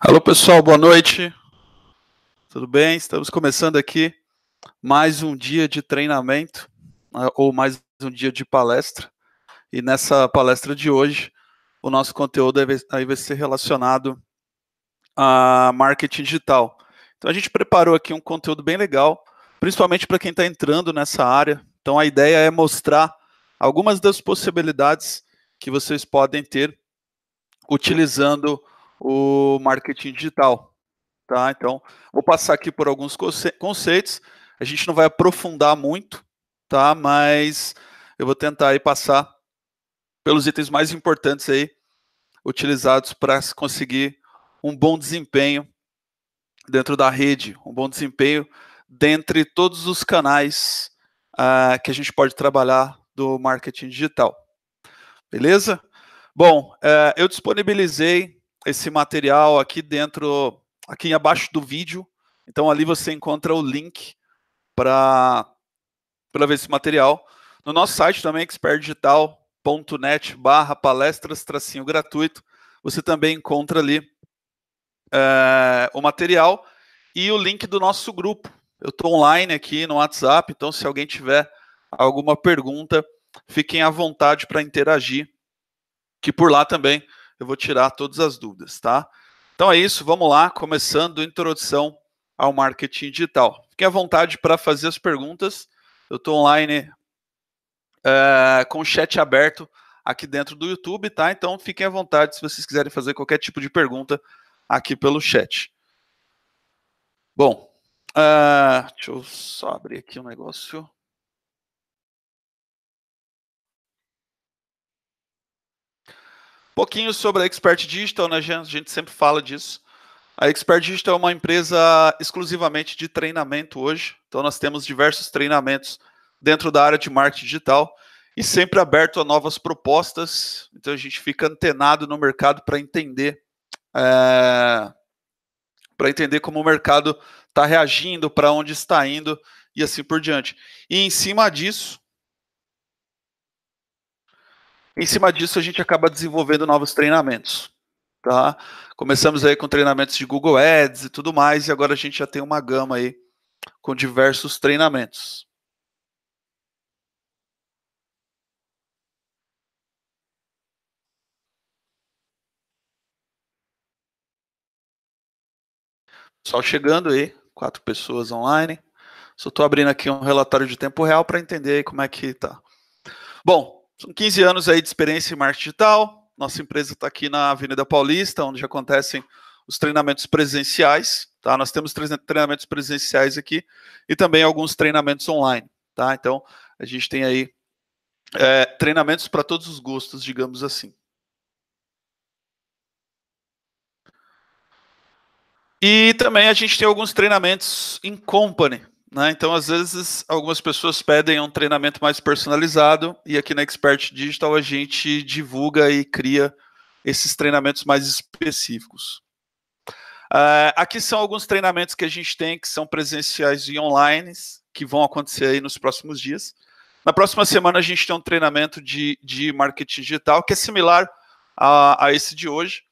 Alô pessoal, boa noite, tudo bem? Estamos começando aqui mais um dia de treinamento, ou mais um dia de palestra, e nessa palestra de hoje, o nosso conteúdo aí vai ser relacionado a marketing digital. Então a gente preparou aqui um conteúdo bem legal, principalmente para quem está entrando nessa área. Então a ideia é mostrar algumas das possibilidades que vocês podem ter utilizando o marketing digital. Tá? Então, vou passar aqui por alguns conceitos. A gente não vai aprofundar muito, tá? Mas eu vou tentar aí passar pelos itens mais importantes aí utilizados para conseguir um bom desempenho dentro da rede, um bom desempenho dentre todos os canais que a gente pode trabalhar do marketing digital. Beleza? Bom, eu disponibilizei esse material aqui abaixo do vídeo. Então ali você encontra o link para ver esse material. No nosso site também, expertdigital.net/palestras-gratuito, você também encontra ali o material e o link do nosso grupo. Eu estou online aqui no WhatsApp, então se alguém tiver alguma pergunta, fiquem à vontade para interagir, que por lá também eu vou tirar todas as dúvidas, tá? Então é isso, vamos lá, começando a introdução ao marketing digital. Fiquem à vontade para fazer as perguntas. Eu estou online com o chat aberto aqui dentro do YouTube, tá? Então fiquem à vontade se vocês quiserem fazer qualquer tipo de pergunta aqui pelo chat. Bom, deixa eu só abrir aqui um negócio. Um pouquinho sobre a Expert Digital, né? A gente sempre fala disso. A Expert Digital é uma empresa exclusivamente de treinamento hoje. Então nós temos diversos treinamentos dentro da área de marketing digital e sempre aberto a novas propostas. Então a gente fica antenado no mercado para entender como o mercado está reagindo, para onde está indo e assim por diante. E em cima disso a gente acaba desenvolvendo novos treinamentos. Tá? Começamos aí com treinamentos de Google Ads e tudo mais, e agora a gente já tem uma gama aí com diversos treinamentos. Só chegando aí, 4 pessoas online. Só estou abrindo aqui um relatório de tempo real para entender aí como é que tá. Bom, são 15 anos aí de experiência em marketing digital. Nossa empresa está aqui na Avenida Paulista, onde acontecem os treinamentos presenciais. Tá? Nós temos treinamentos presenciais aqui e também alguns treinamentos online. Tá? Então, a gente tem aí treinamentos para todos os gostos, digamos assim. E também a gente tem alguns treinamentos em company, né? Então, às vezes, algumas pessoas pedem um treinamento mais personalizado e aqui na Expert Digital a gente divulga e cria esses treinamentos mais específicos. Aqui são alguns treinamentos que a gente tem que são presenciais e online, que vão acontecer aí nos próximos dias. Na próxima semana a gente tem um treinamento de marketing digital que é similar a esse de hoje.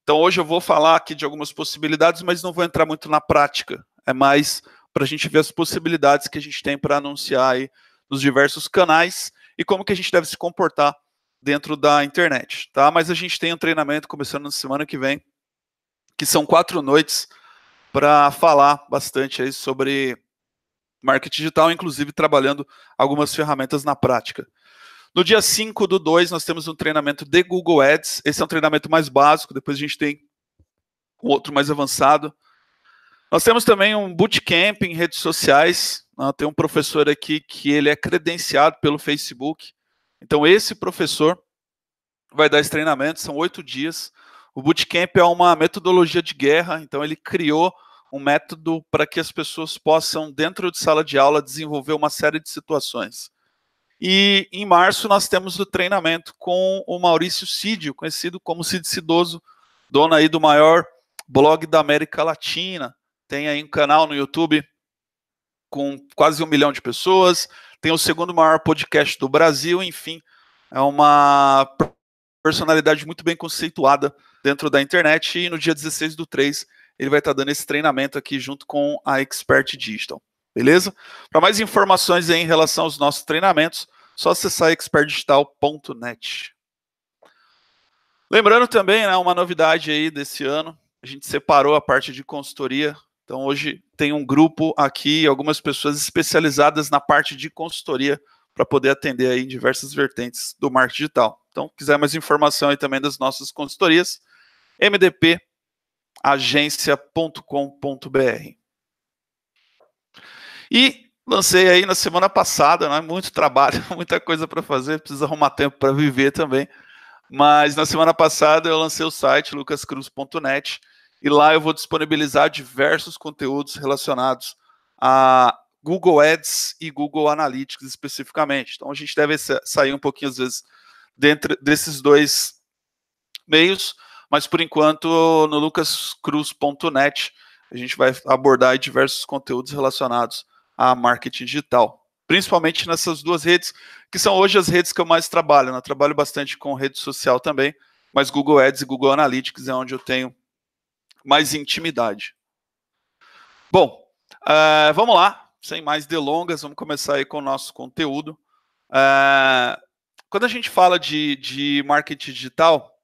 Então hoje eu vou falar aqui de algumas possibilidades, mas não vou entrar muito na prática. É mais para a gente ver as possibilidades que a gente tem para anunciar aí nos diversos canais e como que a gente deve se comportar dentro da internet, tá? Mas a gente tem um treinamento começando na semana que vem, que são 4 noites para falar bastante aí sobre marketing digital, inclusive trabalhando algumas ferramentas na prática. No dia 5/2, nós temos um treinamento de Google Ads. Esse é um treinamento mais básico, depois a gente tem um outro mais avançado. Nós temos também um bootcamp em redes sociais. Tem um professor aqui que ele é credenciado pelo Facebook. Então, esse professor vai dar esse treinamento, são 8 dias. O bootcamp é uma metodologia de guerra, então ele criou um método para que as pessoas possam, dentro de sala de aula, desenvolver uma série de situações. E em março nós temos o treinamento com o Maurício Cidio, conhecido como Cid Cidoso, dono aí do maior blog da América Latina. Tem aí um canal no YouTube com quase 1 milhão de pessoas, tem o segundo maior podcast do Brasil, enfim, é uma personalidade muito bem conceituada dentro da internet, e no dia 16/3 ele vai estar dando esse treinamento aqui junto com a Expert Digital, beleza? Para mais informações aí em relação aos nossos treinamentos, só acessar expertdigital.net. Lembrando também, né, uma novidade aí desse ano, a gente separou a parte de consultoria. Então hoje tem um grupo aqui, algumas pessoas especializadas na parte de consultoria para poder atender aí em diversas vertentes do marketing digital. Então, quiser mais informação aí também das nossas consultorias, mdpagência.com.br. E lancei aí na semana passada, né, muito trabalho, muita coisa para fazer, precisa arrumar tempo para viver também. Mas na semana passada eu lancei o site lucascruz.net e lá eu vou disponibilizar diversos conteúdos relacionados a Google Ads e Google Analytics especificamente. Então a gente deve sair um pouquinho às vezes dentro desses dois meios, mas por enquanto no lucascruz.net a gente vai abordar diversos conteúdos relacionados a marketing digital, principalmente nessas duas redes, que são hoje as redes que eu mais trabalho. Eu trabalho bastante com rede social também, mas Google Ads e Google Analytics é onde eu tenho mais intimidade. Bom, vamos lá, sem mais delongas, vamos começar aí com o nosso conteúdo. Quando a gente fala de marketing digital,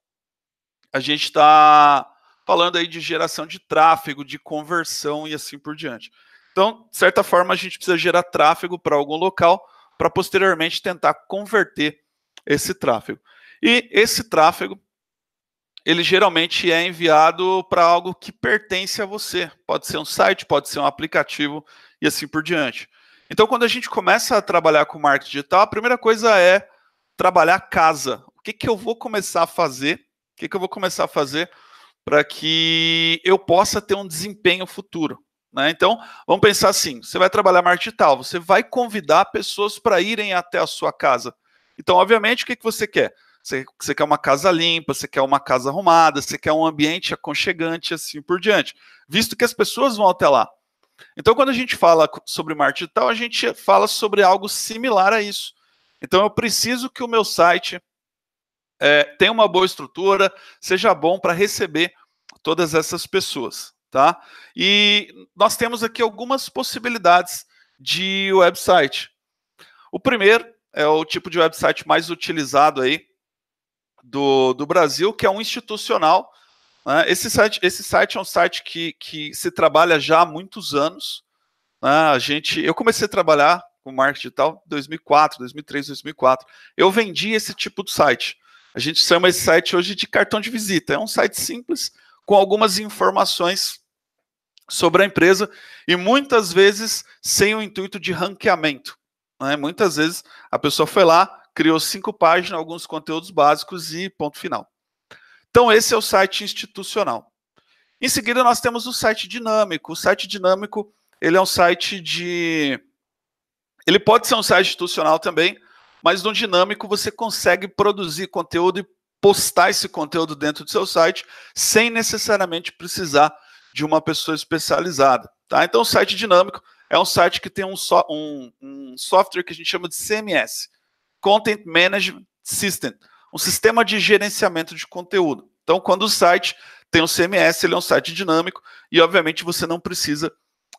a gente está falando aí de geração de tráfego, de conversão e assim por diante. Então, de certa forma, a gente precisa gerar tráfego para algum local para posteriormente tentar converter esse tráfego. E esse tráfego, ele geralmente é enviado para algo que pertence a você. Pode ser um site, pode ser um aplicativo e assim por diante. Então, quando a gente começa a trabalhar com marketing digital, a primeira coisa é trabalhar casa. O que eu vou começar a fazer? O que eu vou começar a fazer para que eu possa ter um desempenho futuro? Né? Então, vamos pensar assim, você vai trabalhar marketing digital, você vai convidar pessoas para irem até a sua casa. Então, obviamente, o que você quer? Você quer uma casa limpa, você quer uma casa arrumada, você quer um ambiente aconchegante, assim por diante, visto que as pessoas vão até lá. Então, quando a gente fala sobre marketing digital, a gente fala sobre algo similar a isso. Então, eu preciso que o meu site tenha uma boa estrutura, seja bom para receber todas essas pessoas. Tá? E nós temos aqui algumas possibilidades de website. O primeiro é o tipo de website mais utilizado aí do Brasil, que é um institucional. Né? Esse site é um site que se trabalha já há muitos anos. Né? Eu comecei a trabalhar com marketing digital em 2004, 2003, 2004. Eu vendi esse tipo de site. A gente chama esse site hoje de cartão de visita. É um site simples, com algumas informações sobre a empresa e muitas vezes sem o intuito de ranqueamento. Né? Muitas vezes a pessoa foi lá, criou 5 páginas, alguns conteúdos básicos e ponto final. Então esse é o site institucional. Em seguida nós temos o site dinâmico. O site dinâmico, ele é um site ele pode ser um site institucional também, mas no dinâmico você consegue produzir conteúdo e postar esse conteúdo dentro do seu site sem necessariamente precisar de uma pessoa especializada. Tá? Então, o site dinâmico é um site que tem um software que a gente chama de CMS, Content Management System, um sistema de gerenciamento de conteúdo. Então, quando o site tem um CMS, ele é um site dinâmico e, obviamente, você não precisa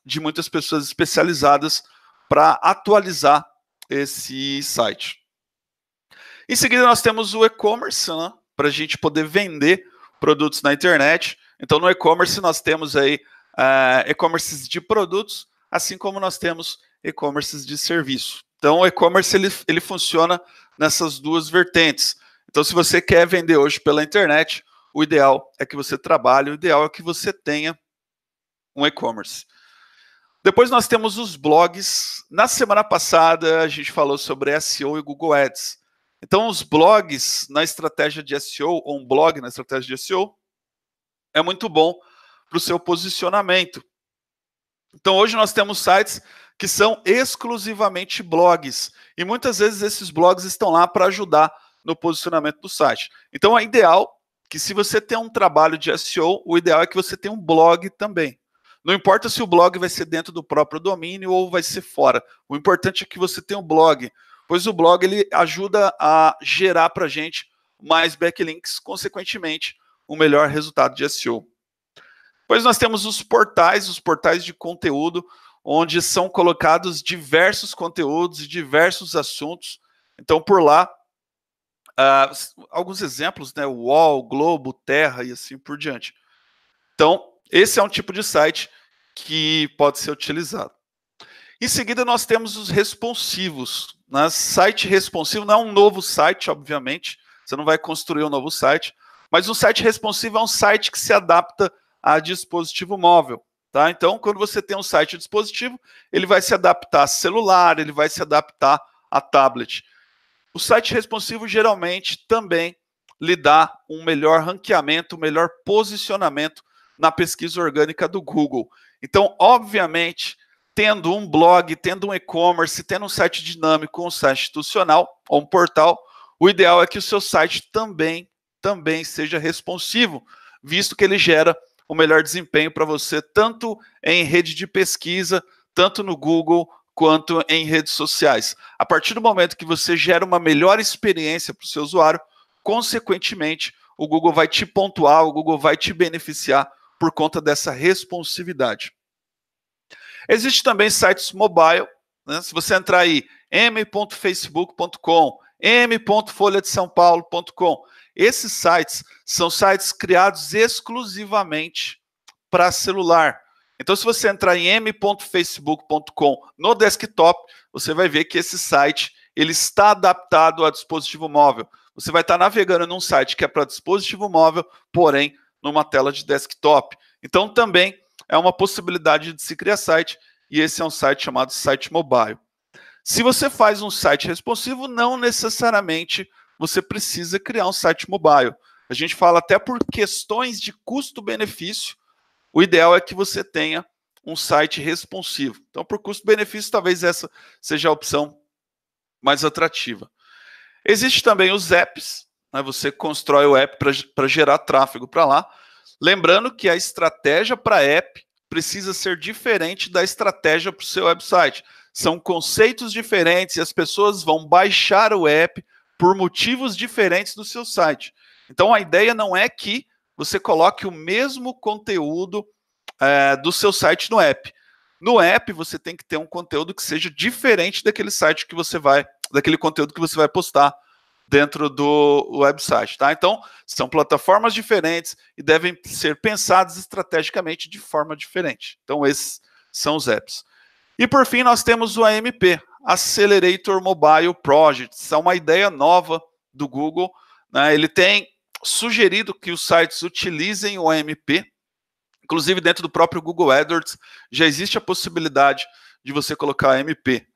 de muitas pessoas especializadas para atualizar esse site. Em seguida, nós temos o e-commerce, né, para a gente poder vender produtos na internet. Então, no e-commerce, nós temos aí e-commerces de produtos, assim como nós temos e-commerces de serviço. Então, o e-commerce ele funciona nessas duas vertentes. Então, se você quer vender hoje pela internet, o ideal é que você trabalhe, o ideal é que você tenha um e-commerce. Depois nós temos os blogs. Na semana passada, a gente falou sobre SEO e Google Ads. Então, os blogs na estratégia de SEO, ou um blog na estratégia de SEO, é muito bom para o seu posicionamento. Então, hoje nós temos sites que são exclusivamente blogs. E muitas vezes esses blogs estão lá para ajudar no posicionamento do site. Então, é ideal que, se você tem um trabalho de SEO, o ideal é que você tenha um blog também. Não importa se o blog vai ser dentro do próprio domínio ou vai ser fora. O importante é que você tenha um blog, pois o blog ele ajuda a gerar para a gente mais backlinks, consequentemente, um melhor resultado de SEO. Depois nós temos os portais de conteúdo, onde são colocados diversos conteúdos e diversos assuntos. Então, por lá, alguns exemplos, né? UOL, Globo, Terra e assim por diante. Então, esse é um tipo de site que pode ser utilizado. Em seguida, nós temos os responsivos. Né? Site responsivo não é um novo site, obviamente. Você não vai construir um novo site. Mas um site responsivo é um site que se adapta a dispositivo móvel. Tá? Então, quando você tem um site dispositivo, ele vai se adaptar a celular, ele vai se adaptar a tablet. O site responsivo geralmente também lhe dá um melhor ranqueamento, um melhor posicionamento na pesquisa orgânica do Google. Então, obviamente, tendo um blog, tendo um e-commerce, tendo um site dinâmico, um site institucional ou um portal, o ideal é que o seu site também seja responsivo, visto que ele gera o melhor desempenho para você, tanto em rede de pesquisa, tanto no Google, quanto em redes sociais. A partir do momento que você gera uma melhor experiência para o seu usuário, consequentemente, o Google vai te pontuar, o Google vai te beneficiar por conta dessa responsividade. Existe também sites mobile, né? Se você entrar aí, m.facebook.com, m.folhadesaopaulo.com, esses sites são sites criados exclusivamente para celular. Então, se você entrar em m.facebook.com no desktop, você vai ver que esse site ele está adaptado a dispositivo móvel. Você vai estar navegando num site que é para dispositivo móvel, porém, numa tela de desktop. Então, também é uma possibilidade de se criar site, e esse é um site chamado site mobile. Se você faz um site responsivo, não necessariamente você precisa criar um site mobile. A gente fala até por questões de custo-benefício, o ideal é que você tenha um site responsivo. Então, por custo-benefício, talvez essa seja a opção mais atrativa. Existe também os apps, né? Você constrói o app para gerar tráfego para lá. Lembrando que a estratégia para app precisa ser diferente da estratégia para o seu website. São conceitos diferentes e as pessoas vão baixar o app por motivos diferentes do seu site. Então, a ideia não é que você coloque o mesmo conteúdo do seu site no app. No app, você tem que ter um conteúdo que seja diferente daquele site que você daquele conteúdo que você vai postar dentro do website, tá? Então, são plataformas diferentes e devem ser pensadas estrategicamente de forma diferente. Então, esses são os apps. E, por fim, nós temos o AMP, Accelerator Mobile Projects. É uma ideia nova do Google, né? Ele tem sugerido que os sites utilizem o AMP, inclusive dentro do próprio Google AdWords, já existe a possibilidade de você colocar AMP.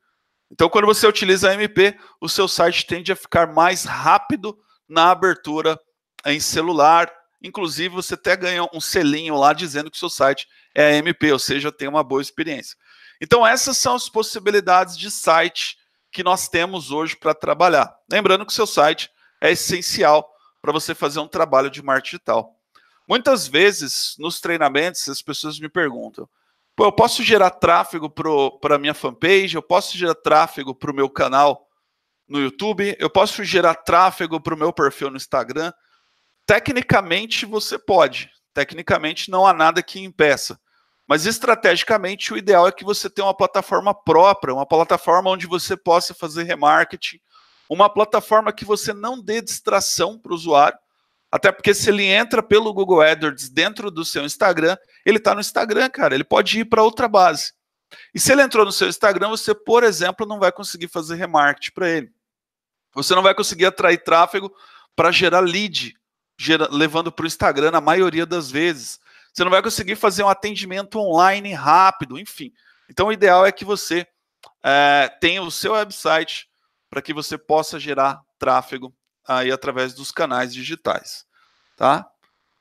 Então, quando você utiliza a AMP, o seu site tende a ficar mais rápido na abertura em celular. Inclusive, você até ganha um selinho lá dizendo que o seu site é AMP, ou seja, tem uma boa experiência. Então, essas são as possibilidades de site que nós temos hoje para trabalhar. Lembrando que o seu site é essencial para você fazer um trabalho de marketing digital. Muitas vezes, nos treinamentos, as pessoas me perguntam: pô, eu posso gerar tráfego para a minha fanpage, eu posso gerar tráfego para o meu canal no YouTube, eu posso gerar tráfego para o meu perfil no Instagram? Tecnicamente, você pode. Tecnicamente, não há nada que impeça. Mas, estrategicamente, o ideal é que você tenha uma plataforma própria, uma plataforma onde você possa fazer remarketing, uma plataforma que você não dê distração para o usuário, até porque se ele entra pelo Google AdWords dentro do seu Instagram, ele está no Instagram, cara, ele pode ir para outra base. E se ele entrou no seu Instagram, você, por exemplo, não vai conseguir fazer remarketing para ele. Você não vai conseguir atrair tráfego para gerar lead, levando para o Instagram na maioria das vezes. Você não vai conseguir fazer um atendimento online rápido, enfim. Então, o ideal é que você tenha o seu website para que você possa gerar tráfego aí através dos canais digitais, tá?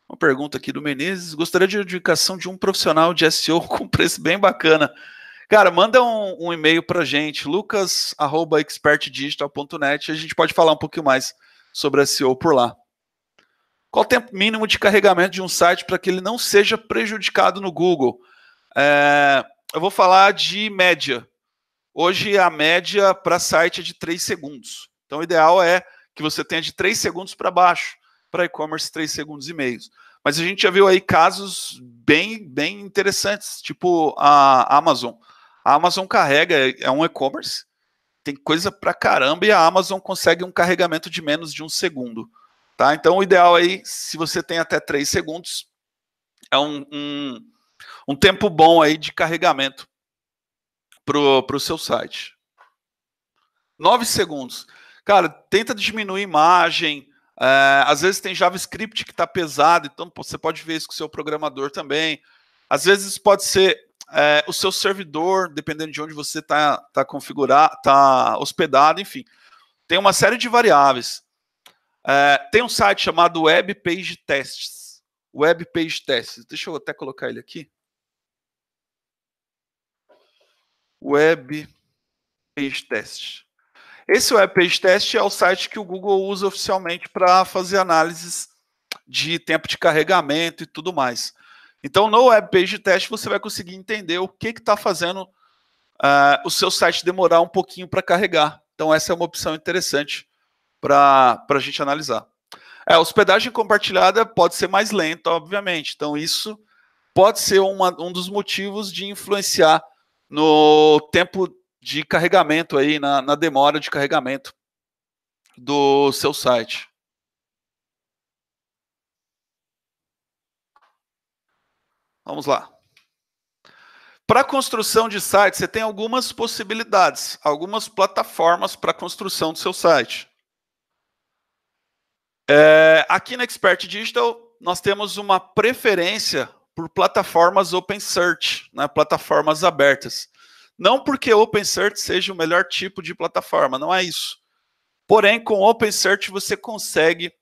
Uma pergunta aqui do Menezes: gostaria de indicação de um profissional de SEO com preço bem bacana. Cara, manda um e-mail para a gente, lucas@expertdigital.net, a gente pode falar um pouquinho mais sobre SEO por lá. Qual o tempo mínimo de carregamento de um site para que ele não seja prejudicado no Google? Eu vou falar de média. Hoje a média para site é de 3 segundos. Então o ideal é que você tenha de 3 segundos para baixo. para e-commerce 3,5 segundos. Mas a gente já viu aí casos bem interessantes, tipo a Amazon. A Amazon carrega, é um e-commerce, tem coisa pra caramba, e a Amazon consegue um carregamento de menos de 1 segundo. Tá? Então o ideal aí, se você tem até 3 segundos, é um tempo bom aí de carregamento para o seu site. 9 segundos. Cara, tenta diminuir imagem. Às vezes tem JavaScript que está pesado, então você pode ver isso com o seu programador também. Às vezes pode ser o seu servidor, dependendo de onde você está configurado, está hospedado, enfim. Tem uma série de variáveis. Tem um site chamado Web Page Tests. Web Page Tests. Deixa eu até colocar ele aqui. Web Page Test. Esse Web Page Test é o site que o Google usa oficialmente para fazer análises de tempo de carregamento e tudo mais. Então, no Web Page Test, você vai conseguir entender o que está fazendo o seu site demorar um pouquinho para carregar. Então, essa é uma opção interessante para a gente analisar. A hospedagem compartilhada pode ser mais lenta, obviamente. Então, isso pode ser um dos motivos de influenciar no tempo de carregamento aí, na demora de carregamento do seu site. Vamos lá. Para construção de site, você tem algumas possibilidades, algumas plataformas para construção do seu site. Aqui na Expert Digital, nós temos uma preferência por plataformas open search, né, plataformas abertas. Não porque Open Search seja o melhor tipo de plataforma, não é isso. Porém, com Open Search você consegue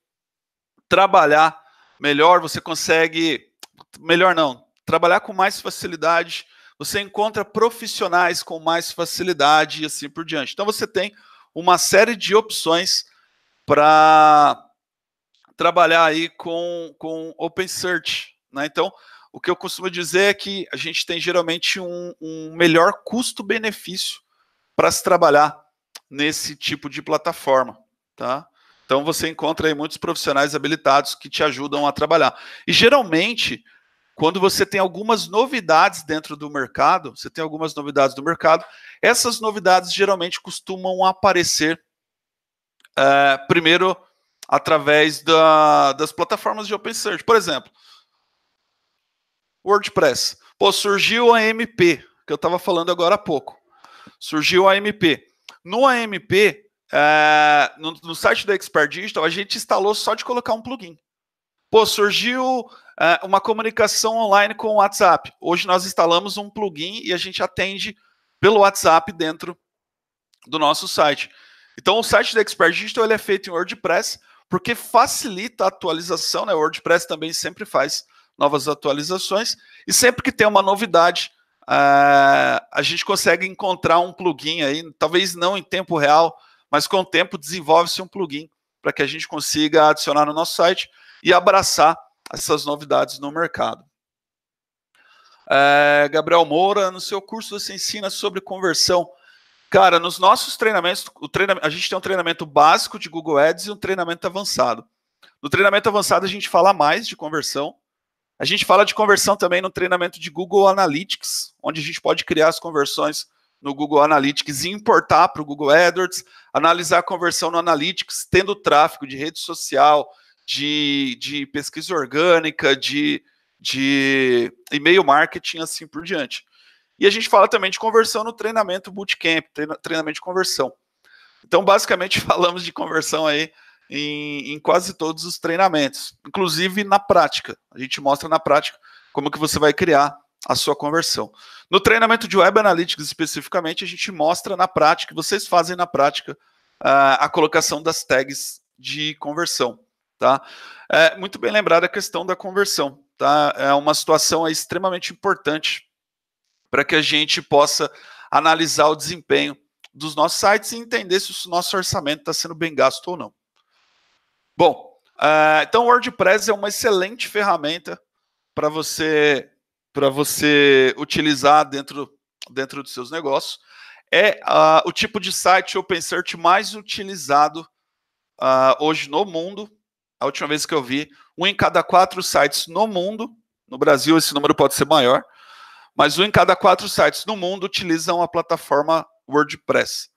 trabalhar melhor, você consegue... Melhor não, trabalhar com mais facilidade, você encontra profissionais com mais facilidade e assim por diante. Então você tem uma série de opções para trabalhar aí com Open Search, né? Então, o que eu costumo dizer é que a gente tem geralmente um melhor custo-benefício para se trabalhar nesse tipo de plataforma, tá? Então você encontra aí muitos profissionais habilitados que te ajudam a trabalhar. E geralmente, quando você tem algumas novidades dentro do mercado, essas novidades geralmente costumam aparecer primeiro através das plataformas de Open Search. Por exemplo, WordPress. Pô, surgiu a AMP, que eu estava falando agora há pouco. Surgiu a AMP. No AMP, no site da Expert Digital, a gente instalou só de colocar um plugin. Pô, surgiu uma comunicação online com o WhatsApp. Hoje nós instalamos um plugin e a gente atende pelo WhatsApp dentro do nosso site. Então, o site da Expert Digital ele é feito em WordPress porque facilita a atualização, né? O WordPress também sempre faz novas atualizações e sempre que tem uma novidade, a gente consegue encontrar um plugin aí, talvez não em tempo real, mas com o tempo desenvolve-se um plugin para que a gente consiga adicionar no nosso site e abraçar essas novidades no mercado. Gabriel Moura, no seu curso você ensina sobre conversão. Cara, nos nossos treinamentos, a gente tem um treinamento básico de Google Ads e um treinamento avançado. No treinamento avançado a gente fala mais de conversão. A gente fala de conversão também no treinamento de Google Analytics, onde a gente pode criar as conversões no Google Analytics e importar para o Google AdWords, analisar a conversão no Analytics, tendo tráfego de rede social, de pesquisa orgânica, de e-mail marketing, assim por diante. E a gente fala também de conversão no treinamento Bootcamp, treinamento de conversão. Então, basicamente, falamos de conversão aí em quase todos os treinamentos, inclusive na prática. A gente mostra na prática como que você vai criar a sua conversão. No treinamento de Web Analytics, especificamente, a gente mostra na prática, vocês fazem na prática a colocação das tags de conversão. Tá? Muito bem lembrada a questão da conversão. Tá? É uma situação aí extremamente importante para que a gente possa analisar o desempenho dos nossos sites e entender se o nosso orçamento está sendo bem gasto ou não. Bom, então o WordPress é uma excelente ferramenta para você utilizar dentro dos seus negócios. É o tipo de site Open Search mais utilizado hoje no mundo, a última vez que eu vi, 1 em cada 4 sites no mundo, no Brasil esse número pode ser maior, mas 1 em cada 4 sites no mundo utilizam a plataforma WordPress.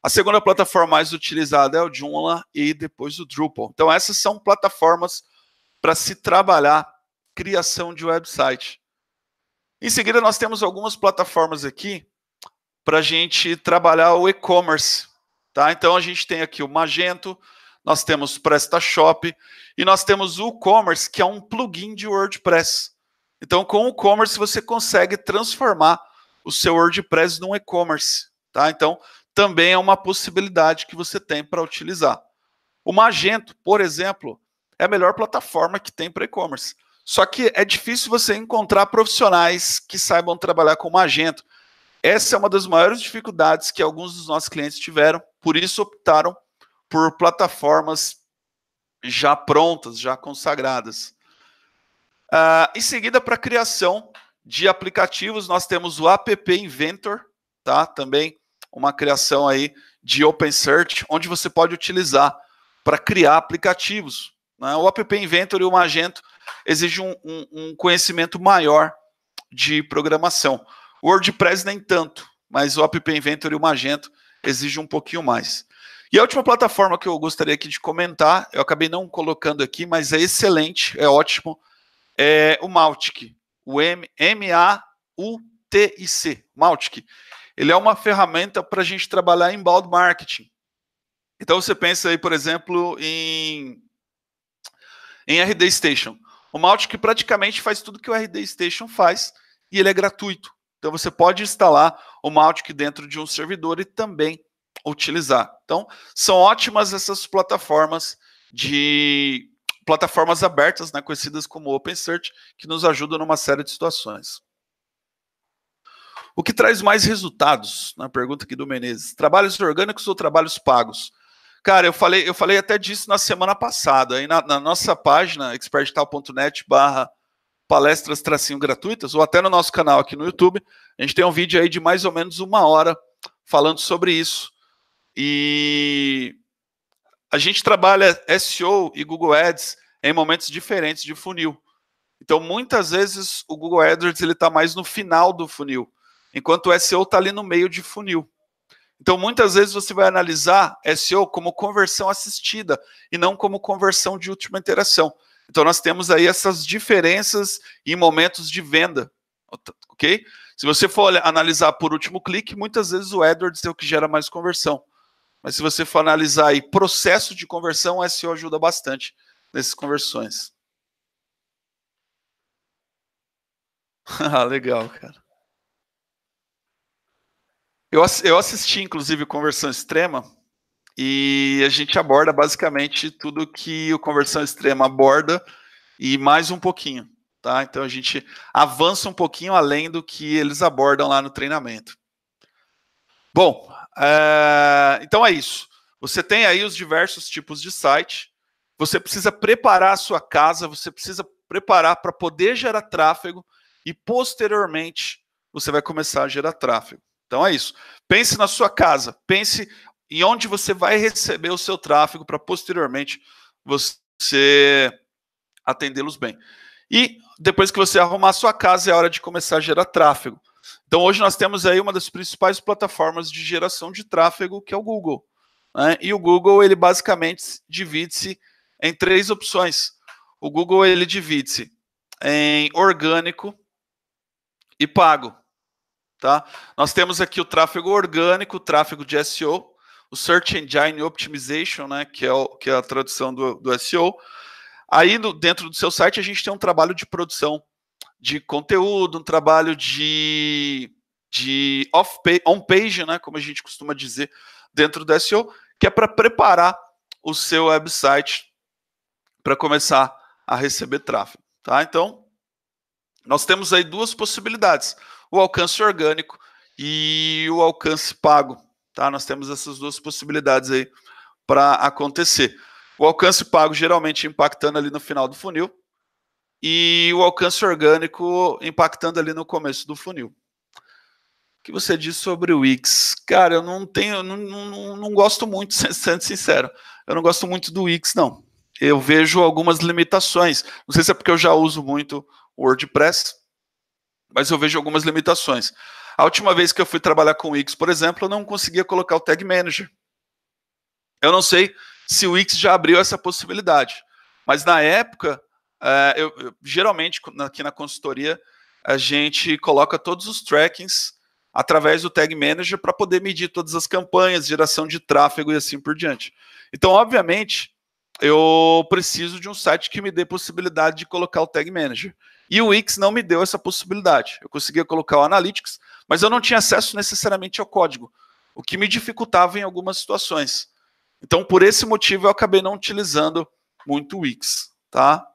A segunda plataforma mais utilizada é o Joomla e depois o Drupal. Então essas são plataformas para se trabalhar criação de website. Em seguida nós temos algumas plataformas aqui para a gente trabalhar o e-commerce. Tá? Então a gente tem aqui o Magento, nós temos PrestaShop e nós temos o WooCommerce, que é um plugin de WordPress. Então com o WooCommerce você consegue transformar o seu WordPress num e-commerce. Tá? Então também é uma possibilidade que você tem para utilizar. O Magento, por exemplo, é a melhor plataforma que tem para e-commerce. Só que é difícil você encontrar profissionais que saibam trabalhar com Magento. Essa é uma das maiores dificuldades que alguns dos nossos clientes tiveram, por isso optaram por plataformas já prontas, já consagradas. Em seguida, para a criação de aplicativos, nós temos o App Inventor, tá? Também uma criação aí de OpenSearch, onde você pode utilizar para criar aplicativos. Né? O App Inventor e o Magento exigem um conhecimento maior de programação. O WordPress nem tanto, mas o App Inventor e o Magento exigem um pouquinho mais. E a última plataforma que eu gostaria aqui de comentar, eu acabei não colocando aqui, mas é excelente, é ótimo, é o Mautic, o M-A-U-T-I-C, Mautic. Ele é uma ferramenta para a gente trabalhar em inbound marketing. Então você pensa aí, por exemplo, em RD Station. O Mautic praticamente faz tudo que o RD Station faz e ele é gratuito. Então você pode instalar o Mautic dentro de um servidor e também utilizar. Então são ótimas essas plataformas abertas, né, conhecidas como OpenSearch, que nos ajudam numa série de situações. O que traz mais resultados? Na pergunta aqui do Menezes. Trabalhos orgânicos ou trabalhos pagos? Cara, eu falei até disso na semana passada. Aí na nossa página, expertdigital.net/palestras-gratuitas, ou até no nosso canal aqui no YouTube, a gente tem um vídeo aí de mais ou menos 1 hora falando sobre isso. E a gente trabalha SEO e Google Ads em momentos diferentes de funil. Então, muitas vezes, o Google AdWords está mais no final do funil, enquanto o SEO está ali no meio de funil. Então, muitas vezes você vai analisar SEO como conversão assistida e não como conversão de última interação. Então, nós temos aí essas diferenças em momentos de venda, ok? Se você for analisar por último clique, muitas vezes o AdWords é o que gera mais conversão. Mas se você for analisar aí processo de conversão, o SEO ajuda bastante nessas conversões. Ah, legal, cara. Eu assisti, inclusive, Conversão Extrema, e a gente aborda basicamente tudo que o Conversão Extrema aborda e mais um pouquinho, tá? Então a gente avança um pouquinho além do que eles abordam lá no treinamento. Bom, então é isso. Você tem aí os diversos tipos de site, você precisa preparar a sua casa, você precisa preparar para poder gerar tráfego e posteriormente você vai começar a gerar tráfego. Então é isso. Pense na sua casa, pense em onde você vai receber o seu tráfego para posteriormente você atendê-los bem. E depois que você arrumar a sua casa, é hora de começar a gerar tráfego. Então hoje nós temos aí uma das principais plataformas de geração de tráfego, que é o Google. Né? E o Google, ele basicamente divide-se em 3 opções. O Google, ele divide-se em orgânico e pago. Tá? Nós temos aqui o tráfego orgânico, o tráfego de SEO, o Search Engine Optimization, né, que é a tradução do SEO. Aí dentro do seu site a gente tem um trabalho de produção de conteúdo, um trabalho de on-page, né, como a gente costuma dizer, dentro do SEO, que é para preparar o seu website para começar a receber tráfego. Tá? Então, nós temos aí 2 possibilidades. O alcance orgânico e o alcance pago. Tá? Nós temos essas 2 possibilidades aí para acontecer. O alcance pago geralmente impactando ali no final do funil e o alcance orgânico impactando ali no começo do funil. O que você diz sobre o Wix? Cara, eu não gosto muito, sendo sincero, eu não gosto muito do Wix, não. eu vejo algumas limitações. Não sei se é porque eu já uso muito o WordPress, mas eu vejo algumas limitações. A última vez que eu fui trabalhar com o Wix, por exemplo, eu não conseguia colocar o Tag Manager. Eu não sei se o Wix já abriu essa possibilidade, mas na época, geralmente aqui na consultoria, a gente coloca todos os trackings através do Tag Manager para poder medir todas as campanhas, geração de tráfego e assim por diante. Então, obviamente, eu preciso de um site que me dê possibilidade de colocar o Tag Manager. E o Wix não me deu essa possibilidade. Eu conseguia colocar o Analytics, mas eu não tinha acesso necessariamente ao código, o que me dificultava em algumas situações. Então, por esse motivo, eu acabei não utilizando muito o Wix. Tá?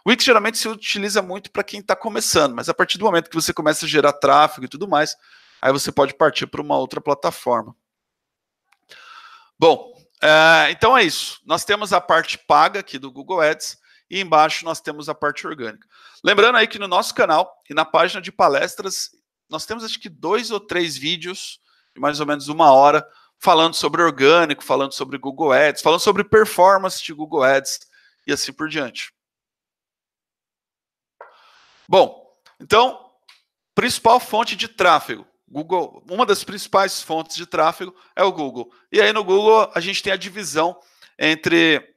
O Wix geralmente se utiliza muito para quem está começando, mas a partir do momento que você começa a gerar tráfego e tudo mais, aí você pode partir para uma outra plataforma. Bom, então é isso. Nós temos a parte paga aqui do Google Ads e embaixo nós temos a parte orgânica. Lembrando aí que no nosso canal e na página de palestras, nós temos acho que 2 ou 3 vídeos de mais ou menos 1 hora falando sobre orgânico, falando sobre Google Ads, falando sobre performance de Google Ads e assim por diante. Bom, então, principal fonte de tráfego. Google, uma das principais fontes de tráfego é o Google. E aí no Google a gente tem a divisão entre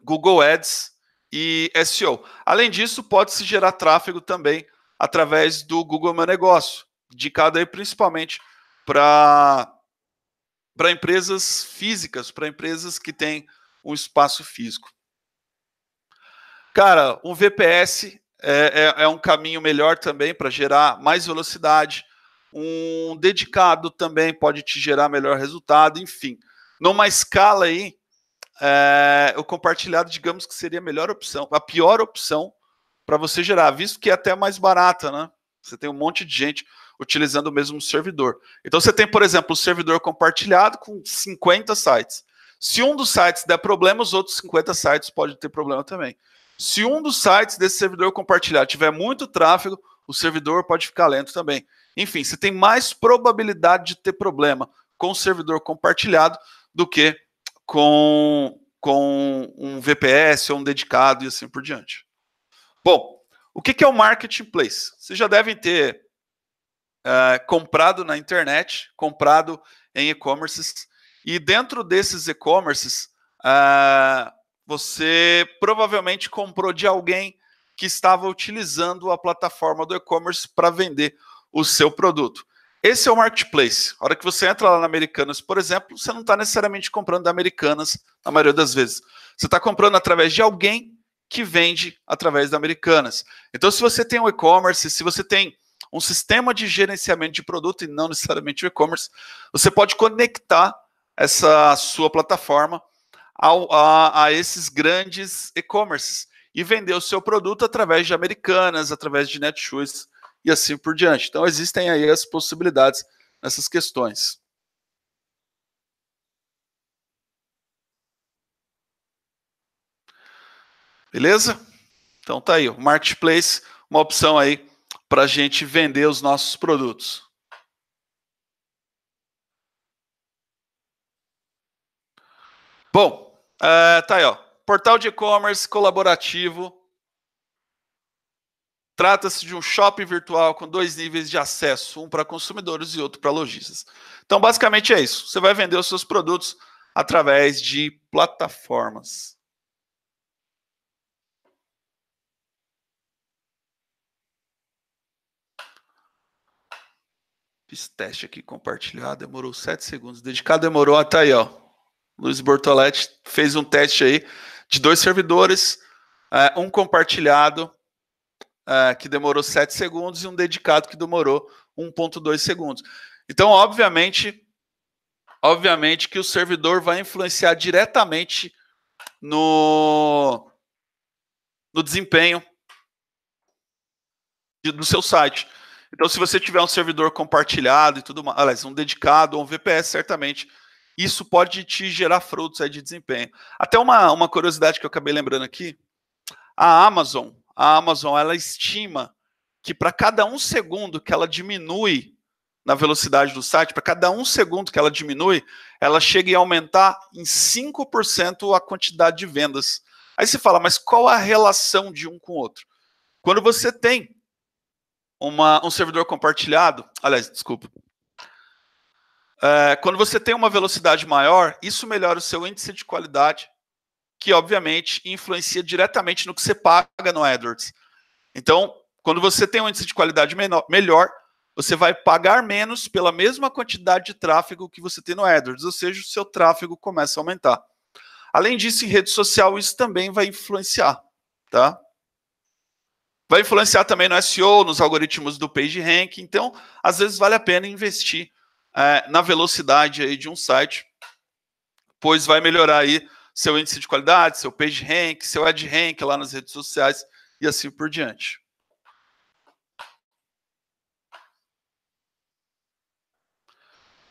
Google Ads e SEO. Além disso, pode-se gerar tráfego também através do Google Meu Negócio, indicado aí principalmente para empresas físicas, para empresas que têm um espaço físico. Cara, um VPS é um caminho melhor também para gerar mais velocidade. Um dedicado também pode te gerar melhor resultado. Enfim, numa escala aí, o compartilhado, digamos que seria a melhor opção, a pior opção para você gerar, visto que é até mais barata, né? Você tem um monte de gente utilizando o mesmo servidor. Então você tem, por exemplo, o servidor compartilhado com 50 sites. Se um dos sites der problema, os outros 50 sites podem ter problema também. Se um dos sites desse servidor compartilhado tiver muito tráfego, o servidor pode ficar lento também. Enfim, você tem mais probabilidade de ter problema com o servidor compartilhado do que com um VPS ou um dedicado e assim por diante. Bom, o que é o Marketplace? Vocês já devem ter comprado na internet, comprado em e-commerces, e dentro desses e-commerces, você provavelmente comprou de alguém que estava utilizando a plataforma do e-commerce para vender o seu produto. Esse é o Marketplace. A hora que você entra lá na Americanas, por exemplo, você não está necessariamente comprando da Americanas, na maioria das vezes. Você está comprando através de alguém que vende através da Americanas. Então, se você tem um e-commerce, se você tem um sistema de gerenciamento de produto e não necessariamente o e-commerce, você pode conectar essa sua plataforma a esses grandes e-commerces e vender o seu produto através de Americanas, através de Netshoes e assim por diante. Então, existem aí as possibilidades nessas questões. Beleza? Então tá aí, o Marketplace, uma opção aí para a gente vender os nossos produtos. Bom, tá aí, ó. Portal de e-commerce colaborativo. Trata-se de um shopping virtual com 2 níveis de acesso, um para consumidores e outro para lojistas. Então, basicamente é isso. Você vai vender os seus produtos através de plataformas. Fiz teste aqui compartilhado, demorou 7 segundos. Dedicado demorou, até aí, ó. Luiz Bortoletti fez um teste aí de 2 servidores, um compartilhado que demorou 7 segundos e um dedicado que demorou 1,2 segundos. Então, obviamente que o servidor vai influenciar diretamente no desempenho do seu site. Então, se você tiver um servidor compartilhado e tudo mais, aliás, um dedicado ou um VPS, certamente isso pode te gerar frutos aí de desempenho. Até uma curiosidade que eu acabei lembrando aqui, a Amazon ela estima que para cada 1 segundo que ela diminui na velocidade do site, para cada 1 segundo que ela diminui, ela chega a aumentar em 5% a quantidade de vendas. Aí você fala, mas qual a relação de um com o outro? Quando você tem um servidor compartilhado, aliás, desculpa, quando você tem uma velocidade maior, isso melhora o seu índice de qualidade, que obviamente influencia diretamente no que você paga no AdWords. Então, quando você tem um índice de qualidade melhor, você vai pagar menos pela mesma quantidade de tráfego que você tem no AdWords, ou seja, o seu tráfego começa a aumentar. Além disso, em rede social, isso também vai influenciar, tá? Vai influenciar também no SEO, nos algoritmos do PageRank. Então, às vezes vale a pena investir na velocidade aí de um site, pois vai melhorar aí seu índice de qualidade, seu PageRank, seu AdRank lá nas redes sociais e assim por diante.